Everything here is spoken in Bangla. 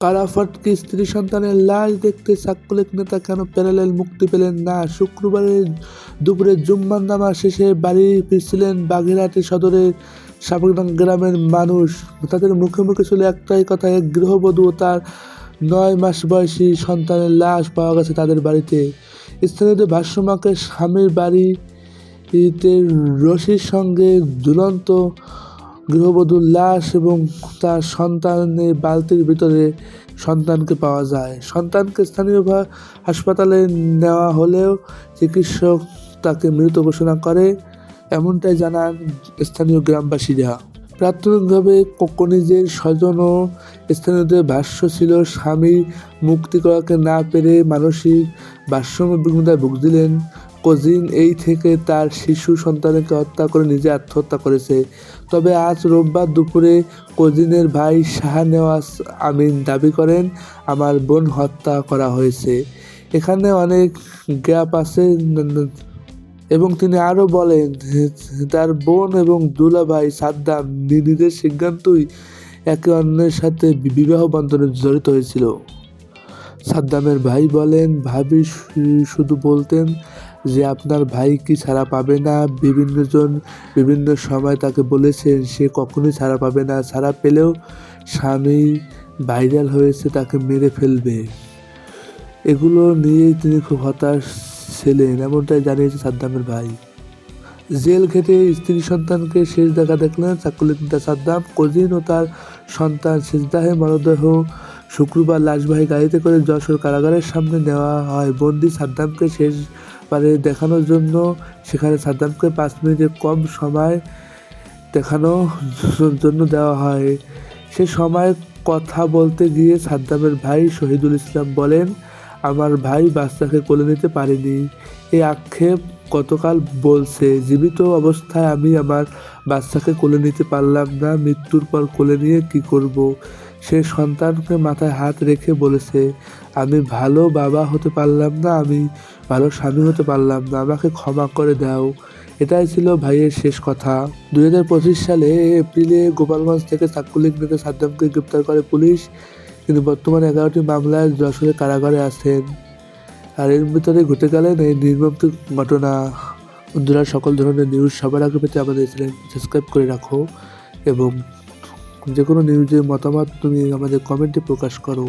কারাফটকে স্ত্রী সন্তানের লাশ দেখতে চাক্কুলেক নেতা কেন প্যারালেল মুক্তি পেলেন না? শুক্রবারের দুপুরে জুম্মার নামাজ শেষে বাড়ি ফিরছিলেন বাগেরহাট সদরের সাবেকডাঙ্গা গ্রামের মানুষ। তাদের মুখে মুখে ছিল একটাই কথা, এক গৃহবধূ ও তার 9 মাস বয়সী সন্তানের লাশ পাওয়া গেছে তাদের বাড়িতে। স্থানীয়দের ভাষ্যমতে স্বামীর বাড়িতে রশির সঙ্গে ঝুলন্ত গৃহবধূর লাশ এবং তার সন্তানের বালতির ভিতরে সন্তানকে পাওয়া যায়। সন্তানকে স্থানীয় হাসপাতালে নেওয়া হলেও চিকিৎসক তাকে মৃত ঘোষণা করে, এমনটাই জানান স্থানীয় গ্রামবাসীরা। প্রাথমিকভাবে কনিজের স্বজন ও স্থানীয়দের ভাষ্য ছিল, স্বামী মুক্তি করাতে না পেরে মানসিক ভারসাম্য বিঘ্নতায় ভুগছিলেন। কজিন এই থেকে তার শিশু সন্তানকে হত্যা করে নিজে আত্মহত্যা করেছে। তবে আজ রোববার দুপুরে কজিনের ভাই শাহনেওয়াজ আমিন দাবি করেন, আমার বোন হত্যা করা হয়েছে, এখানে অনেক গ্যাপ আছে। এবং তিনি আরও বলেন, তার বোন এবং দুলাভাই সাদ্দাম নিজেদের সিদ্ধান্তই একে অন্যের সাথে বিবাহ বন্ধনে জড়িত হয়েছিল। সাদ্দামের ভাই বলেন, ভাবি শুধু বলতেন যে আপনার ভাই কি ছাড়া পাবে না। বিভিন্নজন বিভিন্ন সময় তাকে বলেছেন সে কখনোই ছাড়া পাবে না, ছাড়া পেলেও স্বামী ভাইরাল হয়েছে, তাকে মেরে ফেলবে। এগুলো নিয়েই তিনি খুব হতাশ ছিলেন, এমনটাই জানিয়েছে সাদ্দামের ভাই। জেল খেটে স্ত্রী সন্তানকে শেষ দেখা দেখলেন চাকুলিক নেতা সাদ্দাম। কজিন ও তার সন্তান সিজদাহের মরদেহ শুক্রবার লাশবাহী গাড়িতে করে যশোর কারাগারের সামনে নেওয়া হয়। বন্দি সাদ্দামকে শেষবারে দেখানোর জন্য সেখানে সাদ্দামকে 5 মিনিটের কম সময় দেখানোর জন্য দেওয়া হয়। সে সময় কথা বলতে গিয়ে সাদ্দামের ভাই শহীদুল ইসলাম বলেন, আমার ভাই বাচ্চাকে কোলে নিতে পারেনি। এই আক্ষেপ গতকাল বলছে, জীবিত অবস্থায় আমি আমার বাচ্চাকে কোলে নিতে পারলাম না, মৃত্যুর পর কোলে নিয়ে কি করব। সে সন্তানকে মাথায় হাত রেখে বলেছে, আমি ভালো বাবা হতে পারলাম না, আমি ভালো স্বামী হতে পারলাম না, আমাকে ক্ষমা করে দাও। এটাই ছিল ভাইয়ের শেষ কথা। 2025 সালে এপ্রিলে গোপালগঞ্জ থেকে চাকুলিক নেতা সাদ্দামকে গ্রেপ্তার করে পুলিশ। কিন্তু বর্তমানে 11টি মামলায় যশোরের কারাগারে আছেন। আর এর ভিতরে ঘটে গেলেন এই নির্মম ঘটনা। বন্ধুরা, সকল ধরনের নিউজ সবার আগে পেতে আমাদের চ্যানেল সাবস্ক্রাইব করে রাখো এবং যে কোনো নিউজের মতামত তুমি আমাদের কমেন্টে প্রকাশ করো।